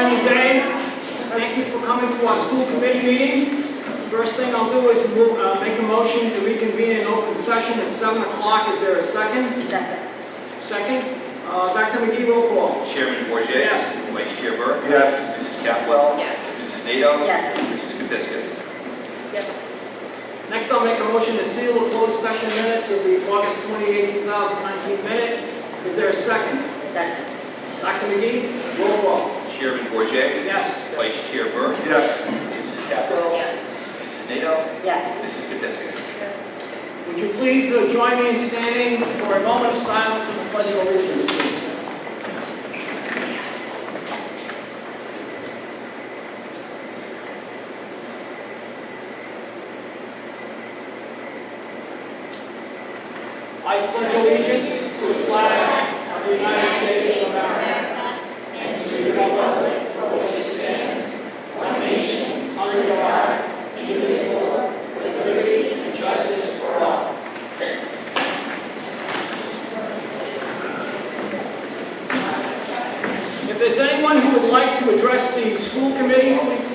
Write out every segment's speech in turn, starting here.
sunny day. Thank you for coming to our school committee meeting. First thing I'll do is make a motion to reconvene in open session at 7 o'clock. Is there a second? Second. Second. Dr. McGee, roll call. Chairman Bourget? Yes. Vice Chair Burke? Yes. Mrs. Capwell? Yes. Mrs. Nato? Yes. Mrs. Kapiskas? Yes. Next, I'll make a motion to seal the closed session minutes of the August 28, 2019 minutes. Is there a second? Second. Dr. McGee, roll call. Chairman Bourget? Yes. Vice Chair Burke? Yes. Mrs. Capwell? Yes. Mrs. Nato? Yes. Mrs. Kapiskas? Yes. Would you please join me in standing for a moment of silence and the pledge of allegiance, please? I pledge allegiance to the flag of the United States of America and to the republic for which it stands, one nation, under God, indivisible, with liberty and justice for all. If there's anyone who would like to address the school committee, please.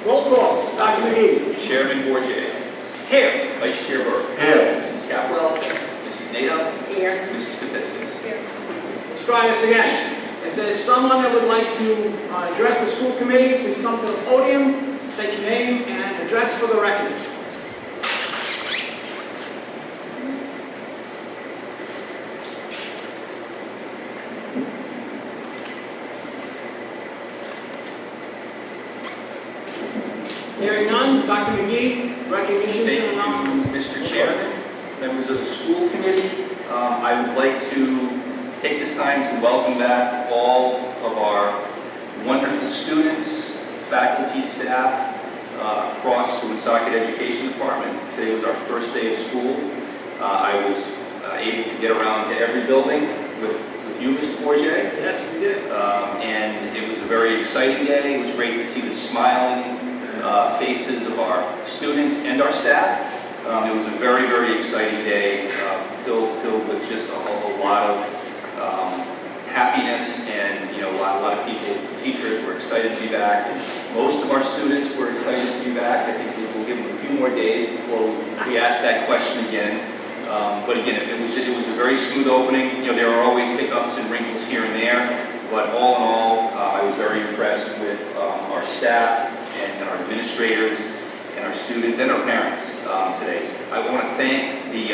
Roll call. Dr. McGee. Chairman Bourget? Here. Vice Chair Burke? Here. Mrs. Capwell? Mrs. Nato? Here. Mrs. Kapiskas? Here. Let's try this again. If there's someone that would like to address the school committee, please come to the podium, state your name and address for the record. Hearing none, Dr. McGee, recognitions and announcements. Mr. Chairman, members of the school committee, I would like to take this time to welcome back all of our wonderful students, faculty, staff across the Woonsocket Education Department. Today was our first day of school. I was able to get around to every building with you, Mr. Bourget. Yes, we did. And it was a very exciting day. It was great to see the smiling faces of our students and our staff. It was a very, very exciting day, filled with just a lot of happiness, and a lot of people, teachers were excited to be back. And most of our students were excited to be back. I think we'll give them a few more days before we ask that question again. But again, it was a very smooth opening. There are always hiccups and wrinkles here and there, but all in all, I was very impressed with our staff and our administrators and our students and our parents today. I want to thank the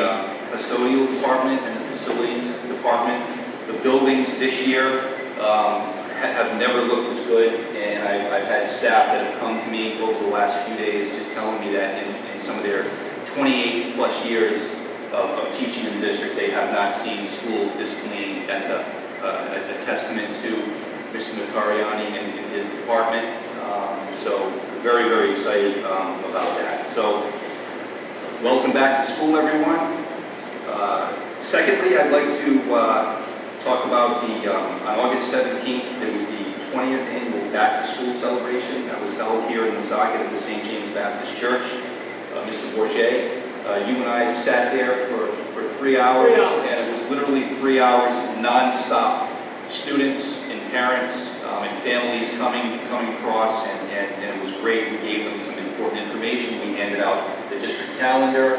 custodial department and the facilities department. The buildings this year have never looked as good, and I've had staff that have come to me over the last few days just telling me that in some of their 28 plus years of teaching in the district, they have not seen schools this clean. That's a testament to Mr. Notariani and his department. So very, very excited about that. So welcome back to school, everyone. Secondly, I'd like to talk about on August 17th, there was the 20th annual Back to School celebration that was held here in Woonsocket at the St. James Baptist Church. Mr. Bourget, you and I sat there for 3 hours, and it was literally 3 hours non-stop. Students and parents and families coming across, and it was great. We gave them some important information. We handed out the district calendar,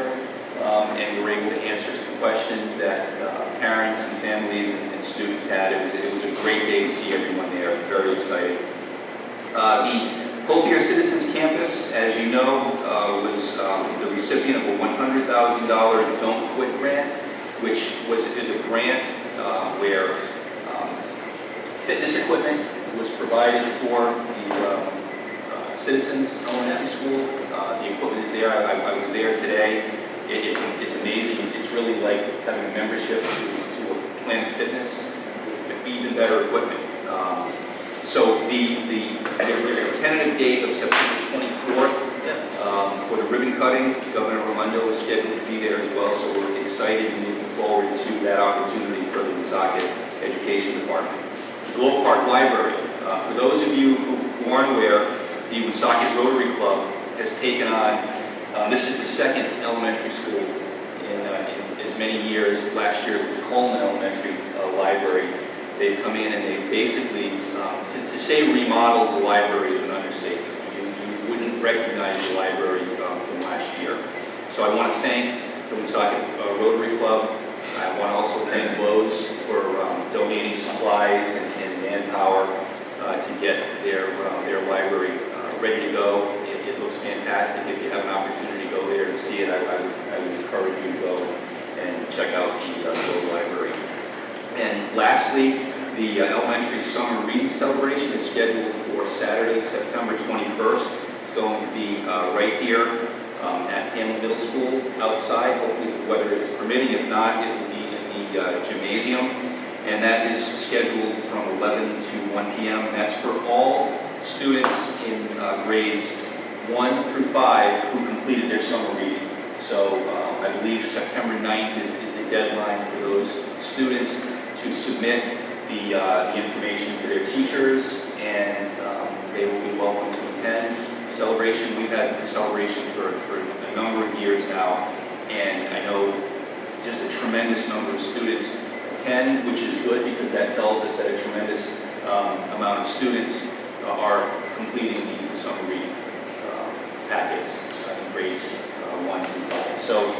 and we were able to answer some questions that parents and families and students had. It was a great day to see everyone there. Very exciting. The Collier Citizens Campus, as you know, was the recipient of a $100,000 Don't Quit grant, which is a grant where fitness equipment was provided for the Citizens Elementary School. The equipment is there. I was there today. It's amazing. It's really like having a membership to a Planet Fitness with even better equipment. So there's a tentative date of September 24th for the ribbon cutting. Governor Raimondo is scheduled to be there as well, so we're excited and looking forward to that opportunity for the Woonsocket Education Department. Globe Park Library. For those of you who aren't aware, the Woonsocket Rotary Club has taken on, this is the second elementary school in as many years. Last year it was Coleman Elementary Library. They've come in and they've basically, to say remodeled the library is an understatement. You wouldn't recognize the library from last year. So I want to thank the Woonsocket Rotary Club. I want to also thank Lowe's for donating supplies and manpower to get their library ready to go. It looks fantastic. If you have an opportunity to go there and see it, I would encourage you to go and check out the Lowe's library. And lastly, the elementary summer reading celebration is scheduled for Saturday, September 21st. It's going to be right here at Hamlin Middle School outside. Hopefully the weather is permitting. If not, it will be in the gymnasium. And that is scheduled from 11 to 1 p.m. That's for all students in grades 1 through 5 who completed their summer reading. So I believe September 9th is the deadline for those students to submit the information to their teachers, and they will be welcome to attend the celebration. We've had the celebration for a number of years now, and I know just a tremendous number of students attend, which is good because that tells us that a tremendous amount of students are completing the summer reading packets in grades 1 through 5. So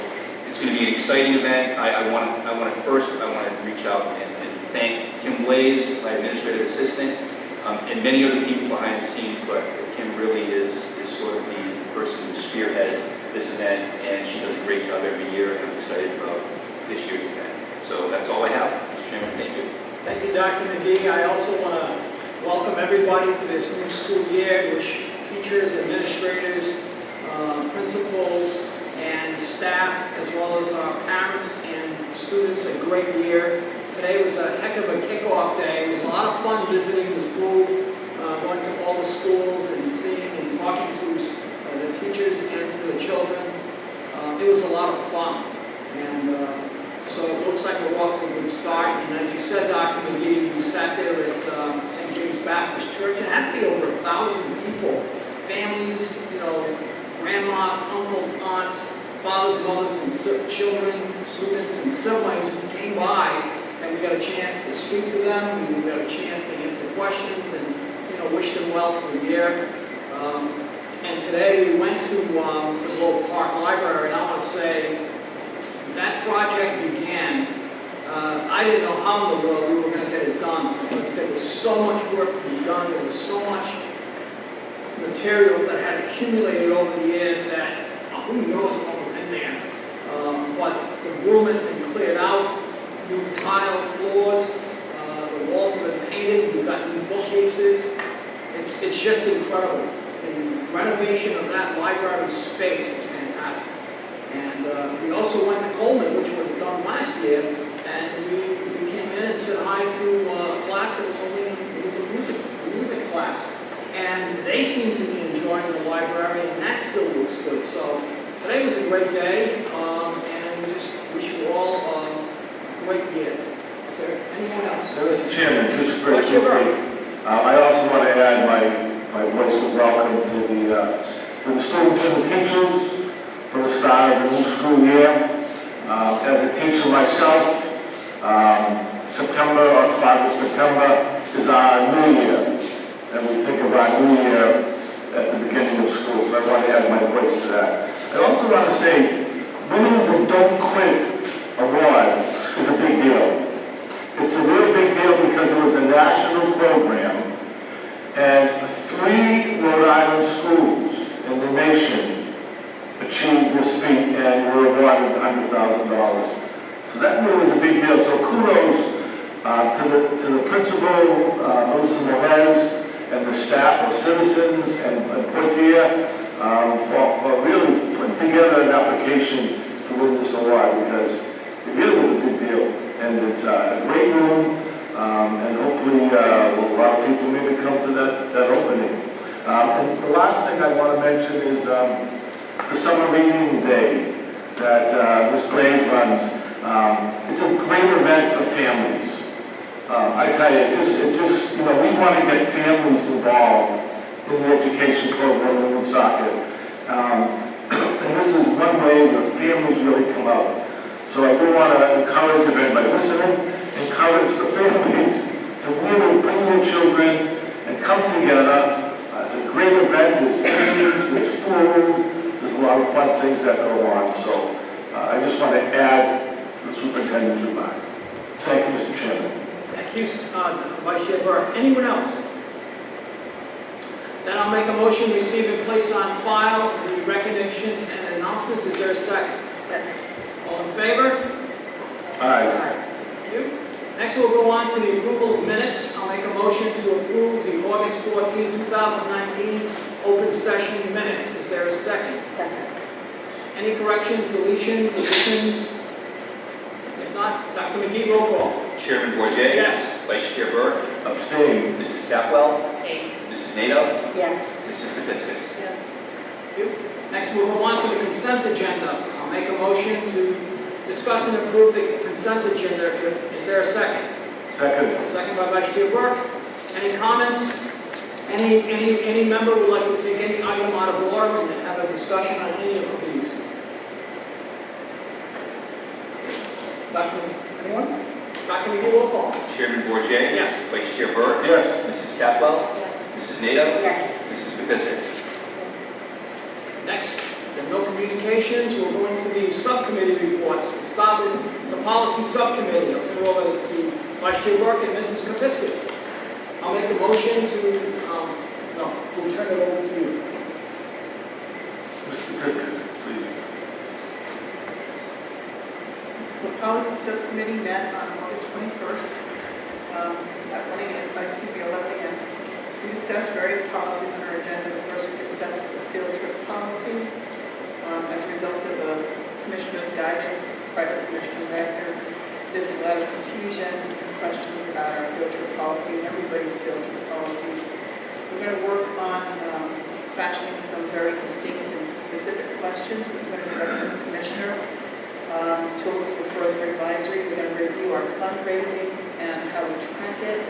it's going to be an exciting event. I want to reach out and thank Kim Blaze, my administrative assistant, and many other people behind the scenes, but Kim really is sort of the person who spearheads this event, and she does a great job every year, and I'm excited about this year's event. So that's all I have, Mr. Chairman. Thank you. Thank you, Dr. McGee. I also want to welcome everybody to this new school year. Wish teachers, administrators, principals, and staff, as well as our parents and students, a great year. Today was a heck of a kickoff day. It was a lot of fun visiting the schools, going to all the schools and seeing and talking to the teachers and to the children. It was a lot of fun. And so it looks like we're off to a good start. And as you said, Dr. McGee, we sat there at St. James Baptist Church, and it had to be over 1,000 people, families, grandmas, uncles, aunts, fathers, mothers, and children, students, and siblings who came by. And we got a chance to speak to them, we got a chance to answer questions and, wish them well for the year. And today we went to the Globe Park Library, and I want to say that project began. I didn't know how in the world we were going to get it done because there was so much work to be done. There was so much materials that had accumulated over the years that who knows what was in there. But the room has been cleared out. New tile floors, the walls have been painted, we've got new bookcases. It's just incredible. The renovation of that library space is fantastic. And we also went to Coleman, which was done last year, and we came in and said hi to a class that was holding, it was a music class. And they seem to be enjoying the library, and that still looks good. So today was a great day, and we just wish you all great year. Is there anyone else? Mr. Chairman, just very What's your quickly, I also want to add my voice of welcome to the students and the teachers for the start of the new school year. As a teacher myself, September is our new year, and we think of our new year at the beginning of school, so I want to add my voice to that. I also want to say, winning the Don't Quit award is a big deal. It's a real big deal because it was a national program, and 3 Rhode Island schools in the nation achieved this feat and were awarded $100,000. So that really was a big deal. So kudos to the principal, Melissa Morez, and the staff of Citizens and Portier for really putting together an application to win this award because it really was a big deal. And it's a great room, and hopefully a lot of people maybe come to that opening. And the last thing I want to mention is the summer reading day that Ms. Blaze runs. It's a great event for families. I tell you, it just we want to get families involved in the education program in Woonsocket. And this is one way where families really come out. So I do want to encourage, if anybody's listening, encourage the families to really bring your children and come together. It's a great event, there's games, there's food, there's a lot of fun things that go on. So I just want to add to the superintendent's remark. Thank you, Mr. Chairman. Thank you, Vice Chair Burke. Anyone else? Then I'll make a motion, receive and place on file the recognitions and announcements. Is there a second? Second. All in favor? All right. Thank you. Next, we'll go on to the approval of minutes. I'll make a motion to approve the August 14, 2019 open session minutes. Is there a second? Second. Any corrections, deletions, additions? If not, Dr. McGee, roll call. Chairman Bourget, Yes. Vice Chair Burke, Abstain. Mrs. Capwell, Abstain. Mrs. Nato, Yes. Mrs. Kapiskas. Yes. Thank you. Next, we'll go on to the consent agenda. I'll make a motion to discuss and approve the consent agenda. Is there a second? Second. Second by Vice Chair Burke. Any comments? Any member would like to take any item out of order and have a discussion on any of these? Dr. Anyone? Dr. McGee, roll call. Chairman Bourget, Yes. Vice Chair Burke, Yes. Mrs. Capwell, Yes. Mrs. Nato, Yes. Mrs. Kapiskas. Yes. Next, there are no communications. We'll go into the subcommittee reports. We'll start with the policy subcommittee. I'll turn it over to Vice Chair Burke and Mrs. Kapiskas. I'll make the motion to, we'll turn it over to you. Mr. Priscus, please. The policy subcommittee met on August 21st at 11 a.m. We discussed various policies on our agenda. The first we discussed was a field trip policy. As a result of a commissioner's guidance, Private Commissioner Wagner, there's a lot of confusion and questions about our field trip policy and everybody's field trip policies. We're going to work on fashioning some very distinct and specific questions that we're going to direct to the commissioner to look for further advisory. We're going to review our fundraising and how we track it.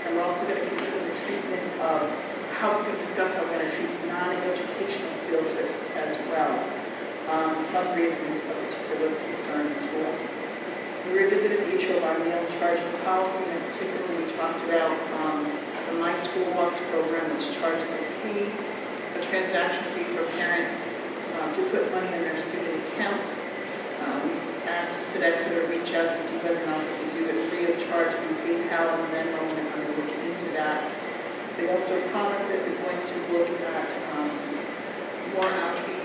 And we're also going to consider the treatment of how we can discuss how we're going to treat non-educational field trips as well. Fundraising is a particular concern to us. We revisited the issue of our meal charging policy, and in particular we talked about the My School Bucks program, which charges a fee, a transaction fee for parents to put money in their student accounts. We asked Sodexo to reach out to see whether or not we can do it free of charge through PayPal and Venmo, and they're going to look into that. They also promised that they're going to look at more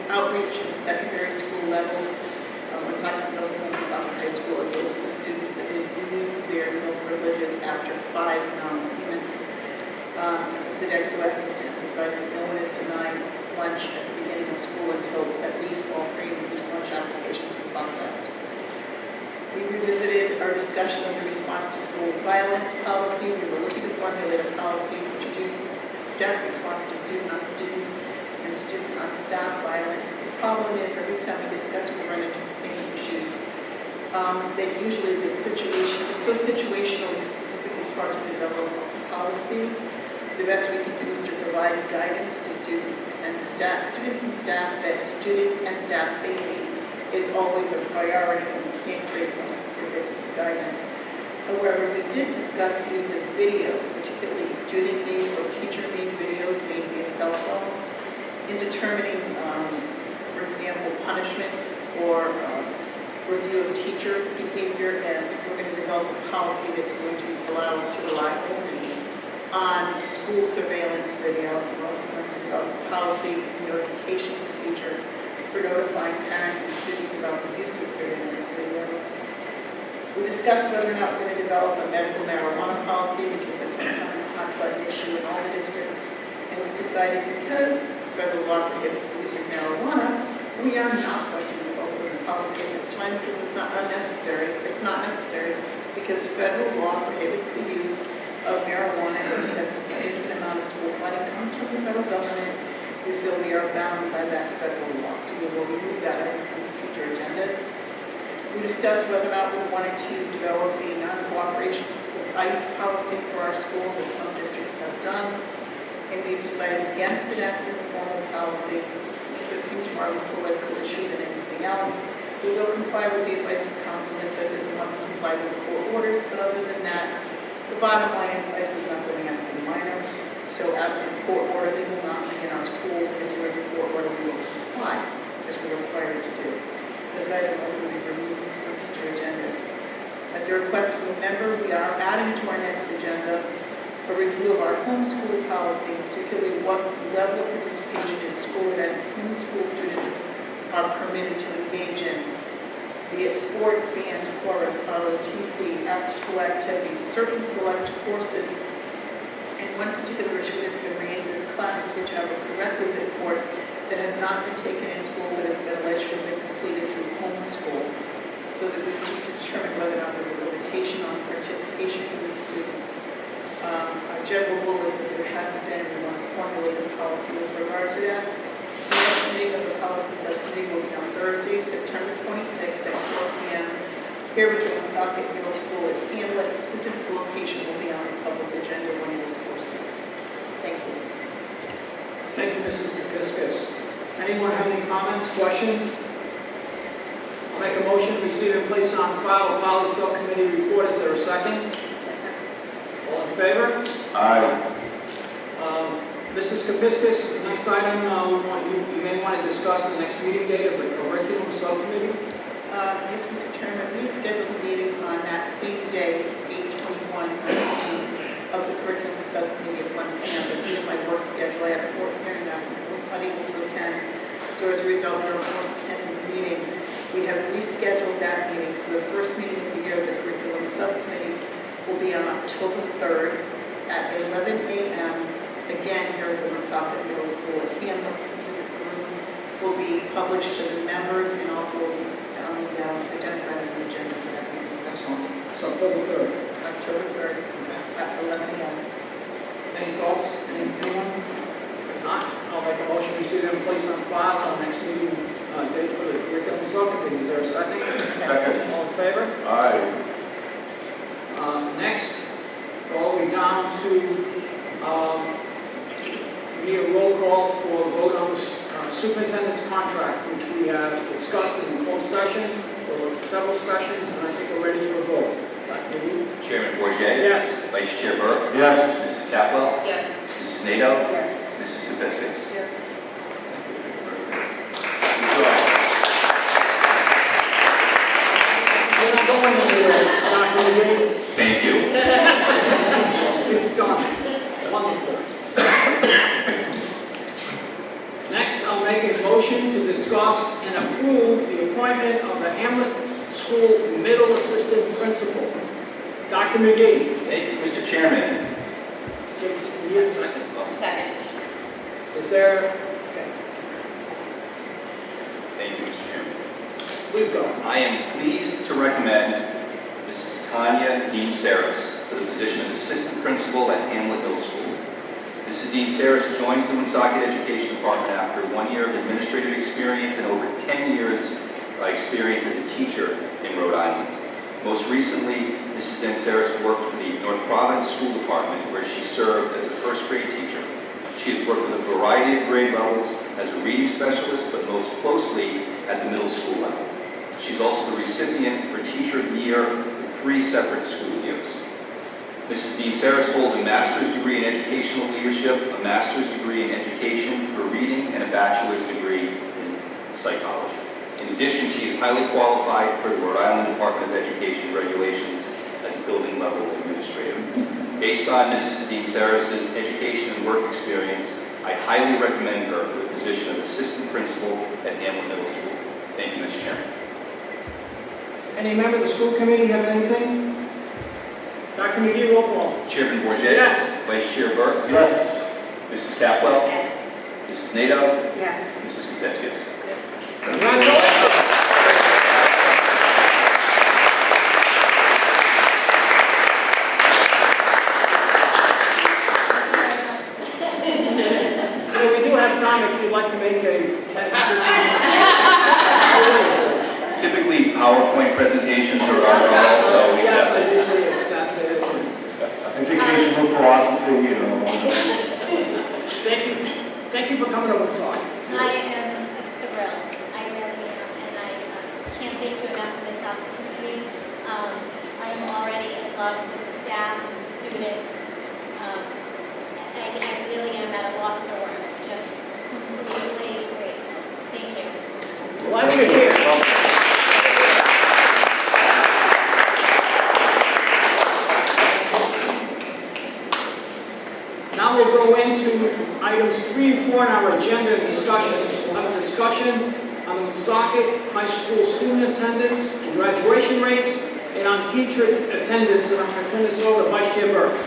outreach at the secondary school levels. What's not going to in South High School is those are the students that did use their meal privileges after 5 payments. Sodexo asked us to emphasize that no one is denied lunch at the beginning of school until at least all free and reduced lunch applications are processed. We revisited our discussion of the response to school violence policy. We were looking to formulate a policy for staff response to student-on-student and student-on-staff violence. The problem is every time we discuss, we run into the same issues. That usually the situation, it's so situationally specific, it's hard to develop a policy. The best we can do is to provide guidance to students and staff that student and staff safety is always a priority, and we can't create more specific guidance. However, we did discuss use of videos, particularly student-made or teacher-made videos made via cell phone, in determining, for example, punishment or review of teacher behavior, and we're going to develop a policy that's going to allow us to rely only on school surveillance video. We're also going to develop a policy notification procedure for notifying parents and students about the use of surveillance video. We discussed whether or not we're going to develop a medical marijuana policy, because that's becoming a hot button issue in all the districts. And we decided, because federal law prohibits the use of marijuana, we are not going to move forward with the policy at this time, because it's not unnecessary. It's not necessary because federal law prohibits the use of marijuana, and because a significant amount of school funding comes from the federal government. We feel we are bound by that federal law, so we will remove that item from the future agendas. We discussed whether or not we wanted to develop a non-cooperation with ICE policy for our schools, as some districts have done, and we've decided against enacting a formal policy because it seems more of a political issue than anything else. We will comply with the advice of counsel that says that we must comply with court orders, but other than that, The bottom line is ICE is not going after minors, so absent court order, they will not be in our schools, and if there is a court order, we will comply, as we're required to do. This item also will be removed from future agendas. At the request of a member, we are adding to our next agenda a review of our homeschool policy, particularly what level of participation in school events homeschool students are permitted to engage in, be it sports, band, chorus, ROTC, after-school activities, certain select courses, and one particular issue that's been raised is classes which have a prerequisite course that has not been taken in school but has been alleged to have been completed through homeschool, so that we need to determine whether or not there's a limitation on participation for these students. Our general rule is that there hasn't been, and we want to formulate a policy with regard to that. The next meeting of the policy subcommittee will be on Thursday, September 26th at 4 p.m. here at the Woonsocket Middle School at Hamlet. Specific location will be on the public agenda when it is posted. Thank you. Thank you, Mrs. Kapiskas. Anyone have any comments, questions? I'll make a motion to receive and place on file a policy subcommittee report. Is there a second? Second. All in favor? Aye. Mrs. Kapiskas, the next item you may want to discuss the next meeting date of the curriculum subcommittee. Yes, Mr. Chairman, we had scheduled a meeting on that same day, 8/21/19, of the curriculum subcommittee at 1 p.m. But due to my work schedule, I had a court hearing that I was unable to attend. So as a result, we were forced to cancel the meeting. We have rescheduled that meeting. So the first meeting of the year of the curriculum subcommittee will be on October 3rd at 11 a.m. Again, here at the Woonsocket Middle School. A Hamlet specific room will be published to the members and also will be identified on the agenda for that meeting. Excellent. So October 3rd. October 3rd at 11 a.m. Any thoughts? Anyone? If not, I'll make a motion to receive and place on file on next meeting date for the curriculum subcommittee. Is there a second? Second. All in favor? Aye. Next, all the way down to we need a roll call for a vote on the superintendent's contract, which we have discussed in closed session for several sessions, and I think we're ready for a vote. Dr. McGee? Chairman Bourget, Yes. Vice Chair Burke, Yes. Mrs. Capwell, Yes. Mrs. Nato, Yes. Mrs. Kapiskas. Yes. We're not going anywhere, Dr. McGee. Thank you. It's done. Wonderful. Next, I'll make a motion to discuss and approve the appointment of the Hamlet School Middle Assistant Principal. Dr. McGee. Thank you, Mr. Chairman. Give me a second. Second. Is there, okay, Thank you, Mr. Chairman. please go. I am pleased to recommend Mrs. Tanya Dean Saris for the position of Assistant Principal at Hamlet Middle School. Mrs. Dean Saris joins the Woonsocket Education Department after 1 year of administrative experience and over 10 years experience as a teacher in Rhode Island. Most recently, Mrs. Dean Saris worked for the North Providence School Department, where she served as a first grade teacher. She has worked with a variety of grade levels as a reading specialist, but most closely at the middle school level. She's also the recipient for Teacher of the Year for 3 separate school years. Mrs. Dean Saris holds a master's degree in educational leadership, a master's degree in education for reading, and a bachelor's degree in psychology. In addition, she is highly qualified for the Rhode Island Department of Education regulations as a building level administrator. Based on Mrs. Dean Saris' education and work experience, I highly recommend her for the position of Assistant Principal at Hamlet Middle School. Thank you, Mr. Chairman. Any member of the school committee have anything? Dr. McGee, roll call. Chairman Bourget, Yes. Vice Chair Burke, Yes. Mrs. Capwell, Yes. Mrs. Nato, Yes. Mrs. Kapiskas. Yes. Congratulations. We do have time if you'd like to make a 10 to 15 minutes. Typically, PowerPoint presentations are also Yes, accepted. I usually accept it. Educational philosophy, you know. Thank you for coming to Woonsocket. I am thrilled. I really am, and I can't thank you enough for this opportunity. I am already in love with the staff and the students. I really am at a loss for words, just completely grateful. Thank you. Glad you're here. Now we'll go into items 3 and 4 on our agenda discussions. We'll have a discussion on the Woonsocket High School student attendance and graduation rates, and on teacher attendance, and I'm going to turn this over to Vice Chair Burke.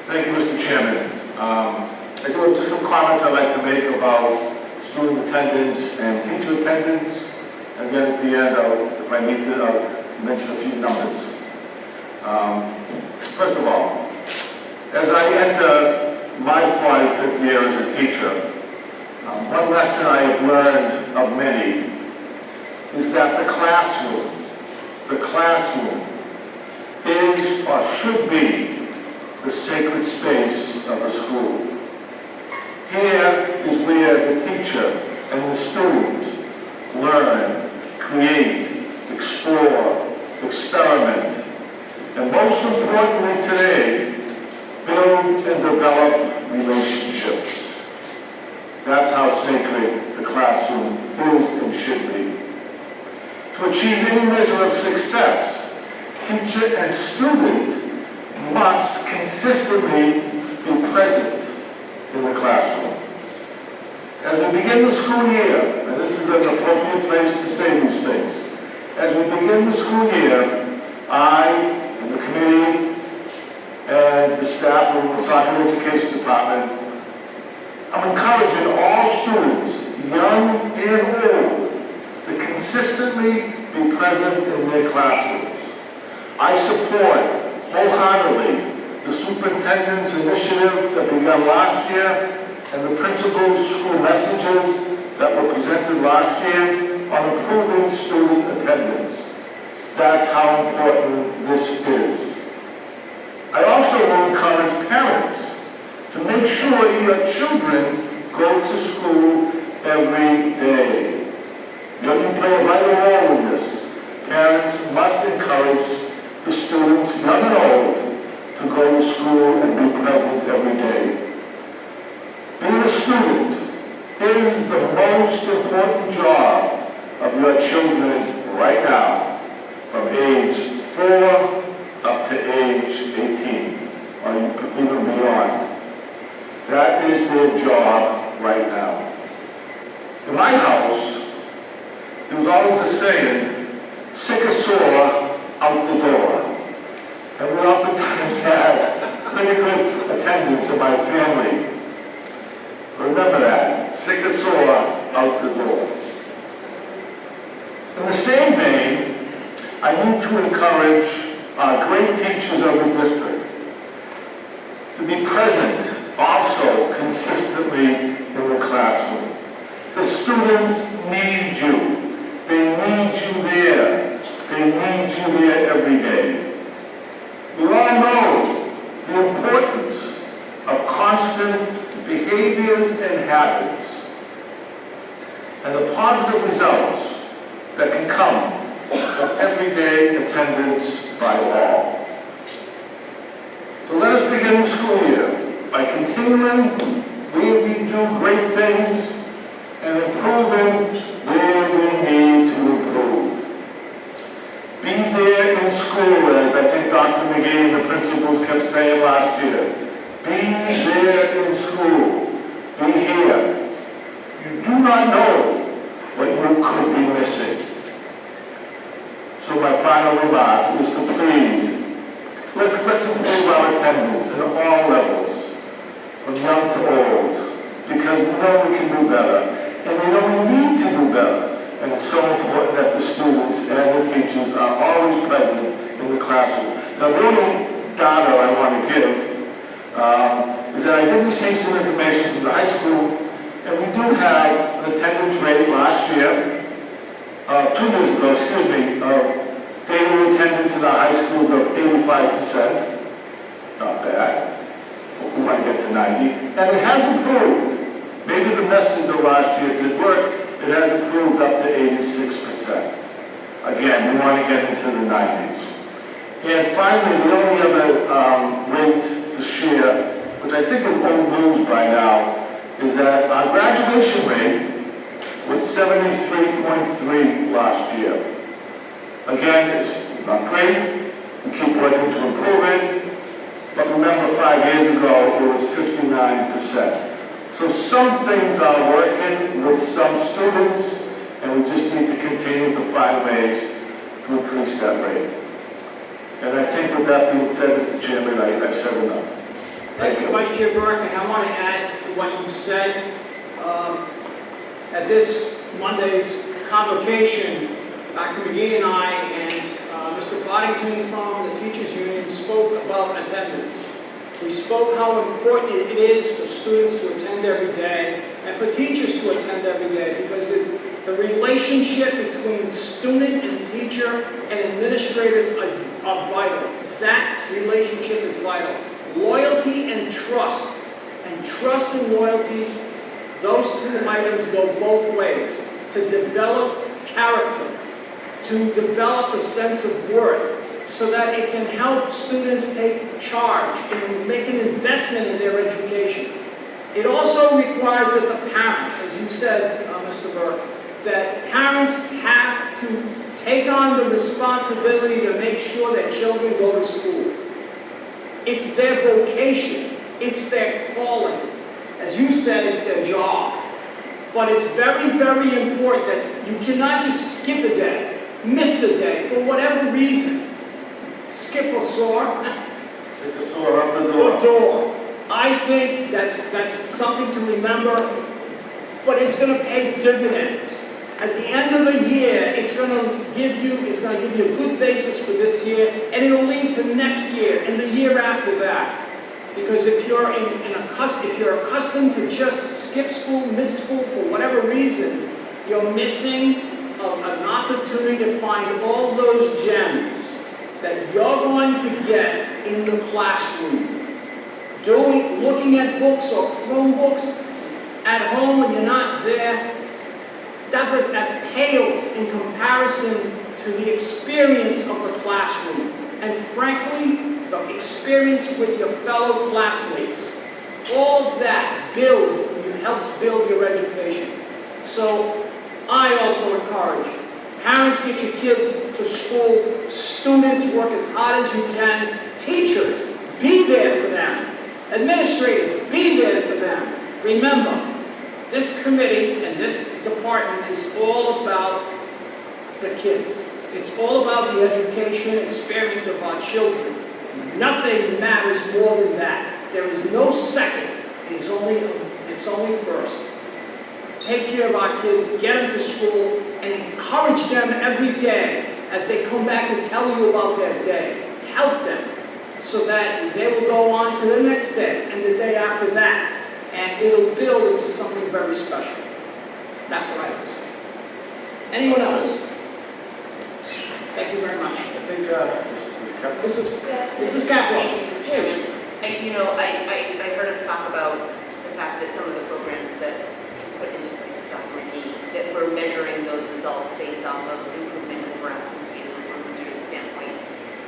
Thank you, Mr. Chairman. I do have just some comments I'd like to make about student attendance and teacher attendance. And then at the end, if I need to, I'll mention a few numbers. First of all, as I enter my 45th year as a teacher, one lesson I have learned of many is that the classroom is or should be the sacred space of a school. Here is where the teacher and the student learn, create, explore, experiment, and most importantly today, build and develop relationships. That's how sacred the classroom is and should be. To achieve any measure of success, teacher and student must consistently be present in the classroom. As we begin the school year, and this is an appropriate place to say these things, as we begin the school year, I and the committee and the staff of the Woonsocket Education Department, I'm encouraging all students, young and old, to consistently be present in their classrooms. I support wholeheartedly the superintendent's initiative that began last year and the principal's school messages that were presented last year on improving student attendance. That's how important this is. I also will encourage parents to make sure your children go to school every day. You play a vital role in this. Parents must encourage the students, young and old, to go to school and be present every day. Being a student is the most important job of your children right now, from age 4 up to age 18, or even beyond. That is their job right now. In my house, there was always a saying, sick or sore, out the door. And we oftentimes had pretty good attendance in my family. So remember that, sick or sore, out the door. In the same vein, I need to encourage our great teachers of the district to be present also consistently in the classroom. The students need you. They need you there. They need you there every day. We all know the importance of constant behaviors and habits and the positive results that can come from everyday attendance by all. So let us begin the school year by continuing where we do great things and improving where we need to improve. Be there in school, as I think Dr. McGee and the principals kept saying last year. Be there in school. Be here. You do not know what you could be missing. So my final remarks is to please, let's improve our attendance at all levels, from young to old, because we know we can do better, and we know we need to do better. And it's so important that the students and the teachers are always present in the classroom. Now, the only data I want to give is that I did receive some information from the high school, and we do have an attendance rate last year, 2 years ago, daily attendance in our high schools of 85%. Not bad. We want to get to 90. And it has improved. Maybe the message of last year did work. It has improved up to 86%. Again, we want to get into the 90s. And finally, the only other rate to share, which I think is old news by now, is that our graduation rate was 73.3 last year. Again, it's not great, we keep working to improve it, but remember 5 years ago, it was 59%. So some things are working with some students, and we just need to continue to find ways to increase that rate. And I think with that being said, Mr. Chairman, I've said enough. Thank you, Vice Chair Burke, and I want to add to what you said. At this Monday's convocation, Dr. McGee and I and Mr. Boddington from the Teachers Union spoke about attendance. We spoke how important it is for students to attend every day and for teachers to attend every day, because the relationship between student and teacher and administrators are vital. That relationship is vital. Loyalty and trust and loyalty, those two items go both ways. To develop character, to develop a sense of worth, so that it can help students take charge and make an investment in their education. It also requires that the parents, as you said, Mr. Burke, that parents have to take on the responsibility to make sure that children go to school. It's their vocation, it's their calling. As you said, it's their job. But it's very, very important that you cannot just skip a day, miss a day, for whatever reason. Skip or soar. Skip or soar up the door. I think that's something to remember, but it's going to pay dividends. At the end of the year, it's going to give you a good basis for this year, and it'll lead to next year and the year after that. Because if you're accustomed to just skip school, miss school for whatever reason, you're missing an opportunity to find all those gems that you're going to get in the classroom. Looking at books or Chromebooks at home when you're not there, that pales in comparison to the experience of the classroom. And frankly, the experience with your fellow classmates. All of that helps build your education. So I also encourage parents, get your kids to school, students, work as hard as you can, teachers, be there for them, administrators, be there for them. Remember, this committee and this department is all about the kids. It's all about the education experience of our children. Nothing matters more than that. There is no second. It's only first. Take care of our kids, get them to school, and encourage them every day as they come back to tell you about their day. Help them so that they will go on to the next day and the day after that, and it'll build into something very special. That's what I have to say. Anyone else? Thank you very much. I think Mrs. Capwell. Please. I heard us talk about the fact that some of the programs that you put into place, Dr. McGee, that we're measuring those results based off of improvement of absenteeism from a student standpoint.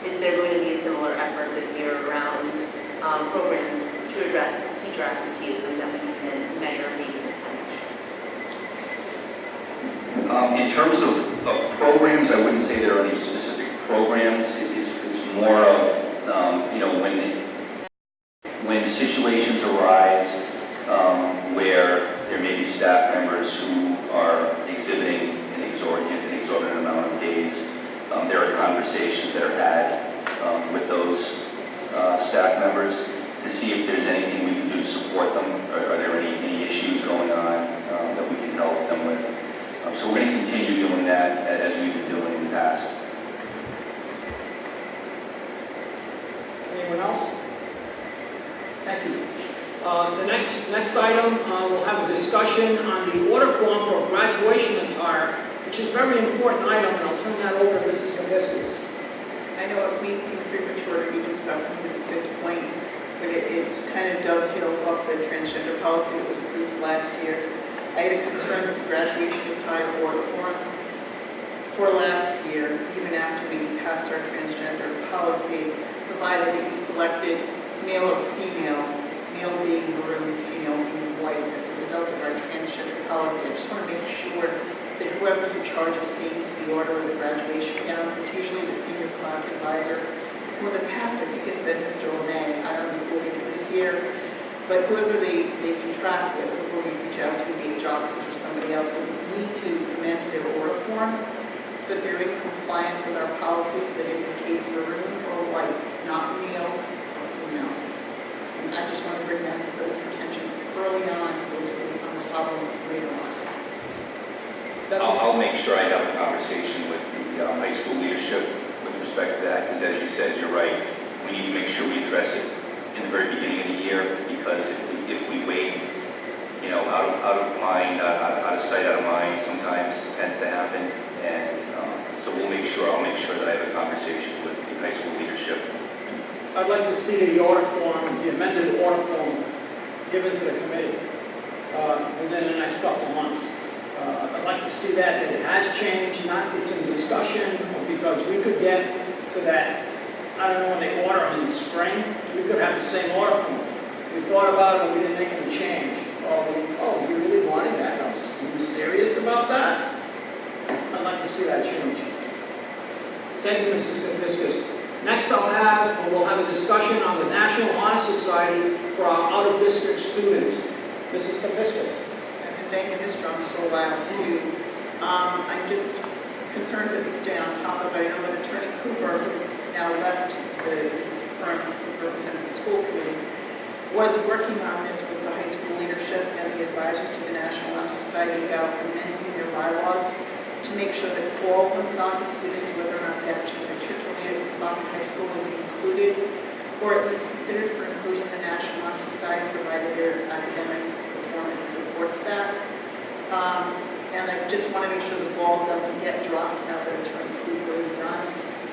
Is there going to be a similar effort this year around programs to address teacher absenteeism that we can measure maybe this time? In terms of programs, I wouldn't say there are any specific programs. It's more of, when situations arise where there may be staff members who are exhibiting an exorbitant amount of days, there are conversations that are had with those staff members to see if there's anything we can do to support them. Are there any issues going on that we can help them with? So we're going to continue doing that as we've been doing in the past. Anyone else? Thank you. The next item, we'll have a discussion on the order form for graduation attire, which is a very important item, and I'll turn that over to Mrs. Kaviskis. I know it may seem premature to be discussing this at this point, but it kind of dovetails off the transgender policy that was approved last year. I had a concern that the graduation attire order form for last year, even after we passed our transgender policy, provided that you selected male or female, male being maroon, female being white, as a result of our transgender policy. I just want to make sure that whoever's in charge of seeing to the order of the graduation gowns, it's usually the senior class advisor, who in the past I think has been Mr. LeMay. I don't know who it is this year, but whoever they contract with, before we reach out to the HR or somebody else, they need to amend their order form so that they're in compliance with our policies that indicates maroon or white, not male or female. And I just want to bring that to someone's attention early on, so it doesn't become a problem later on. I'll make sure I have a conversation with the high school leadership with respect to that, because as you said, you're right. We need to make sure we address it in the very beginning of the year, because if we wait, out of mind, out of sight, out of mind, sometimes tends to happen. And so I'll make sure that I have a conversation with the high school leadership. I'd like to see the order form, the amended order form, given to the committee within the next couple of months. I'd like to see that it has changed, not it's in discussion, because we could get to that, I don't know when they order them in the spring, we could have the same order form. We thought about it and we didn't make any change. Oh, you really wanted that? Are you serious about that? I'd like to see that change. Thank you, Mrs. Kapiskas. Next we'll have a discussion on the National Honor Society for our out-of-district students. Mrs. Kapiskas. I've been banging this drum for a while too. I'm just concerned that we stay on top of it. I know that Attorney Cooper, who's now left the firm who represents the school committee, was working on this with the high school leadership and the advisors to the National Honor Society about amending their bylaws to make sure that all Woonsocket students, whether or not they actually matriculated at Woonsocket High School, will be included, or at least considered for inclusion in the National Honor Society, provided their academic performance supports that. And I just want to make sure the ball doesn't get dropped now that Attorney Cooper is done,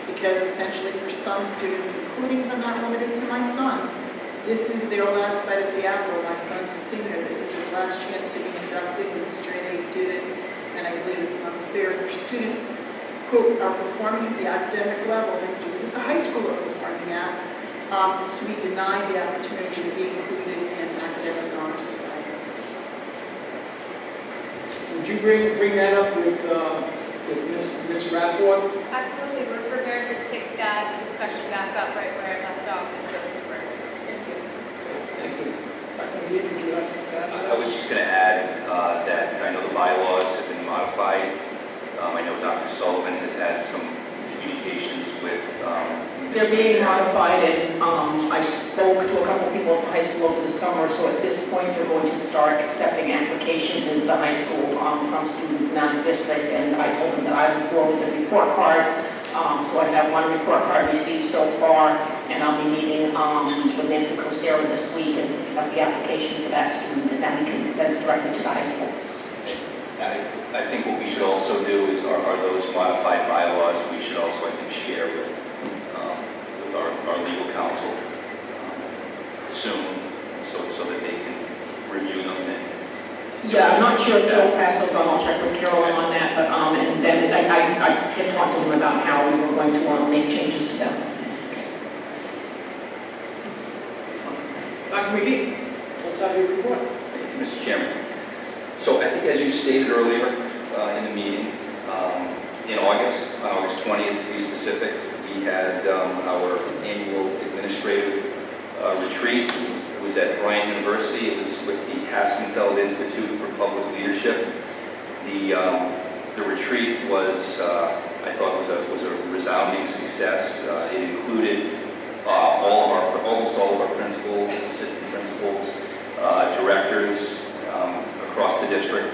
because essentially for some students, including but not limited to my son, this is their last bite at the apple. My son's a senior. This is his last chance to be inducted. He's a straight A student, and I believe it's unfair for students who are performing at the academic level that students at the high school are performing at to be denied the opportunity to be included in academic honor societies. Would you bring that up with Ms. Rapport? Absolutely, we're prepared to pick that discussion back up right where it left off with Joe Cooper. Thank you. Thank you. Dr. McGee, would you like to add? I was just going to add that I know the bylaws have been modified. I know Dr. Sullivan has had some communications with They're being modified, and I spoke to a couple of people at the high school over the summer, so at this point, they're going to start accepting applications into the high school from students in that district, and I told them that I would forward the report cards, so I have one report card received so far, and I'll be meeting with Nancy Cosera this week and pick up the application for that student, and then we can send it directly to the high school. I think what we should also do is are those modified bylaws, we should also, I think, share with our legal counsel soon, so that they can review them. Yeah, I'm not sure if Joe passed those on. I'll check with Carolyn on that, but, and then I had talked to him about how we were going to make changes to them. Dr. McGee, let's have your report. Thank you, Mr. Chairman. So I think as you stated earlier in the meeting, in August, on August 20th to be specific, we had our annual administrative retreat. It was at Bryant University. It was with the Hassenfeld Institute for Public Leadership. The retreat was, I thought, was a resounding success. It included almost all of our principals, assistant principals, directors across the district,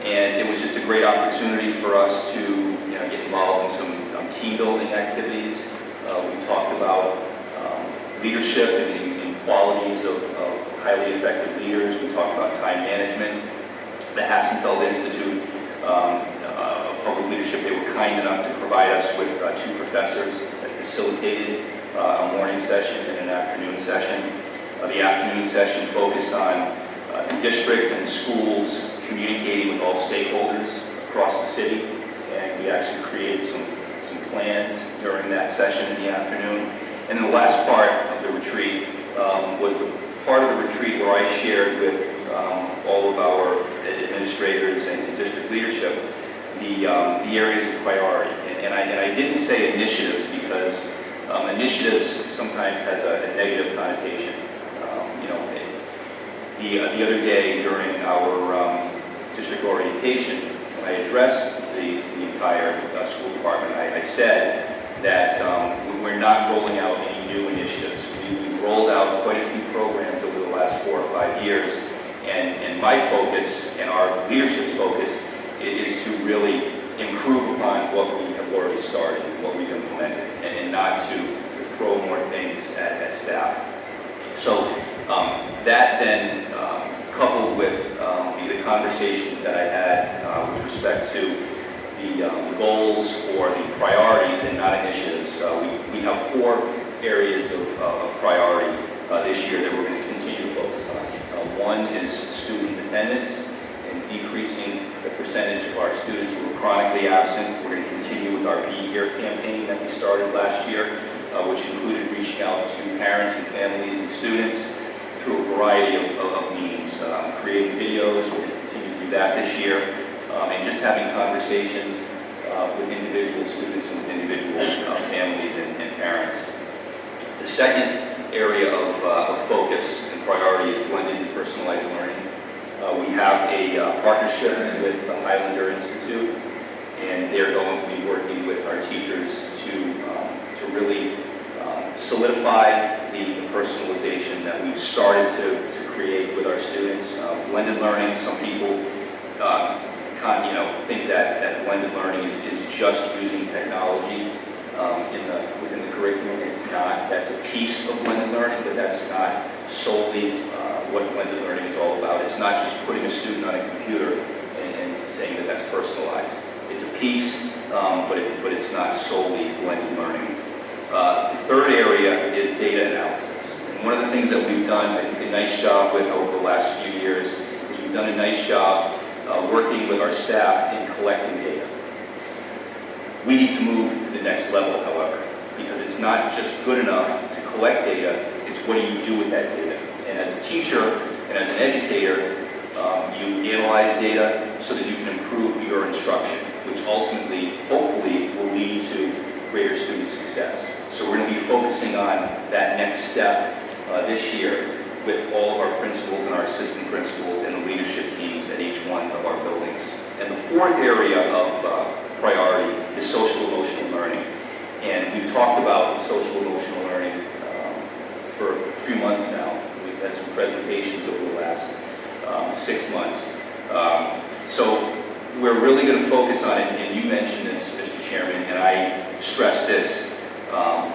and it was just a great opportunity for us to get involved in some team building activities. We talked about leadership and qualities of highly effective leaders. We talked about time management. The Hassenfeld Institute of Public Leadership, they were kind enough to provide us with two professors that facilitated a morning session and an afternoon session. The afternoon session focused on the district and schools communicating with all stakeholders across the city, and we actually created some plans during that session in the afternoon. And then the last part of the retreat was the part of the retreat where I shared with all of our administrators and district leadership the areas of priority. And I didn't say initiatives because initiatives sometimes has a negative connotation. The other day during our district orientation, when I addressed the entire school department, I said that we're not rolling out any new initiatives. We've rolled out quite a few programs over the last 4 or 5 years, and my focus and our leadership's focus is to really improve upon what we have already started, what we've implemented, and not to throw more things at staff. So that then, coupled with the conversations that I had with respect to the goals or the priorities and not initiatives, we have 4 areas of priority this year that we're going to continue to focus on. One is student attendance and decreasing the percentage of our students who are chronically absent. We're going to continue with our Be Here campaign that we started last year, which included reaching out to parents and families and students through a variety of means, creating videos. We're going to continue to do that this year, and just having conversations with individual students and with individual families and parents. The second area of focus and priority is blended and personalized learning. We have a partnership with the Highlander Institute, and they're going to be working with our teachers to really solidify the personalization that we've started to create with our students. Blended learning, some people think that blended learning is just using technology within the curriculum. It's not. That's a piece of blended learning, but that's not solely what blended learning is all about. It's not just putting a student on a computer and saying that that's personalized. It's a piece, but it's not solely blended learning. The third area is data analysis. And one of the things that we've done, I think, a nice job with over the last few years is we've done a nice job working with our staff in collecting data. We need to move to the next level, however, because it's not just good enough to collect data, it's what do you do with that data. And as a teacher and as an educator, you analyze data so that you can improve your instruction, which ultimately, hopefully, will lead to greater student success. So we're going to be focusing on that next step this year with all of our principals and our assistant principals and the leadership teams at each one of our buildings. And the fourth area of priority is social emotional learning. And we've talked about social emotional learning for a few months now. We've had some presentations over the last 6 months. So we're really going to focus on it, and you mentioned this, Mr. Chairman, and I stress this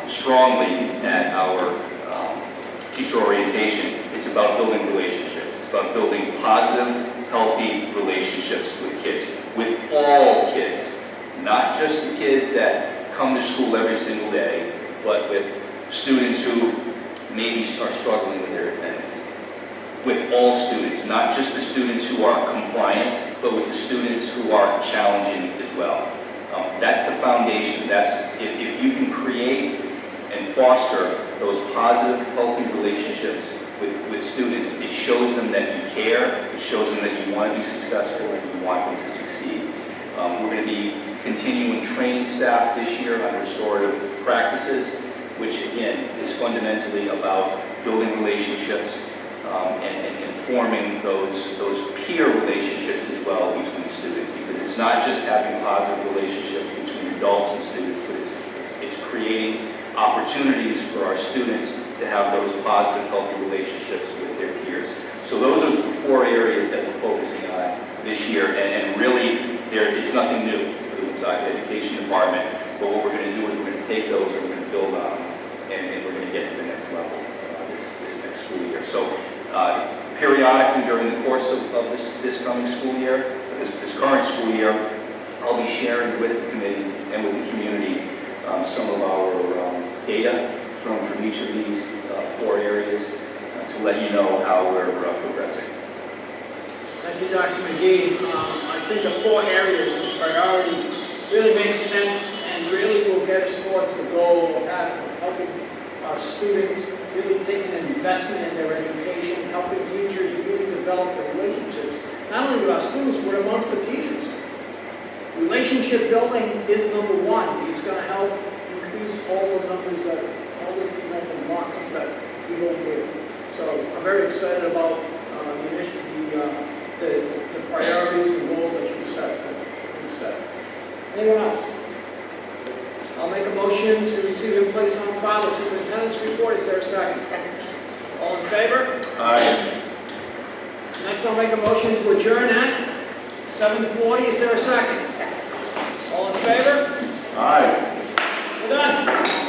strongly at our teacher orientation. It's about building relationships. It's about building positive, healthy relationships with kids, with all kids, not just the kids that come to school every single day, but with students who maybe are struggling with their attendance. With all students, not just the students who are compliant, but with the students who are challenging as well. That's the foundation. That's if you can create and foster those positive, healthy relationships with students, it shows them that you care, it shows them that you want to be successful and you want them to succeed. We're going to be continuing training staff this year on restorative practices, which again is fundamentally about building relationships and forming those peer relationships as well between students, because it's not just having positive relationships between adults and students, but it's creating opportunities for our students to have those positive, healthy relationships with their peers. So those are the 4 areas that we're focusing on this year, and really, it's nothing new for the Woonsocket Education Department, but what we're going to do is we're going to take those and we're going to build on them, and we're going to get to the next level this next school year. So periodically during the course of this coming school year, this current school year, I'll be sharing with the committee and with the community some of our data from each of these 4 areas to let you know how we're progressing. Thank you, Dr. McGee. I think the 4 areas of priority really make sense and really will get get us towards the goal of helping our students really take an investment in their education, helping teachers really develop their relationships, not only with our students, but amongst the teachers. Relationship building is number one. It's going to help increase all the numbers that, all the markers that we hold with. So I'm very excited about the priorities and goals that you've set. Anyone else? I'll make a motion to receive and place on file the superintendent's report. Is there a second? Second. All in favor? Aye. Next, I'll make a motion to adjourn at 7:40. Is there a second? Second. All in favor? Aye. We're done.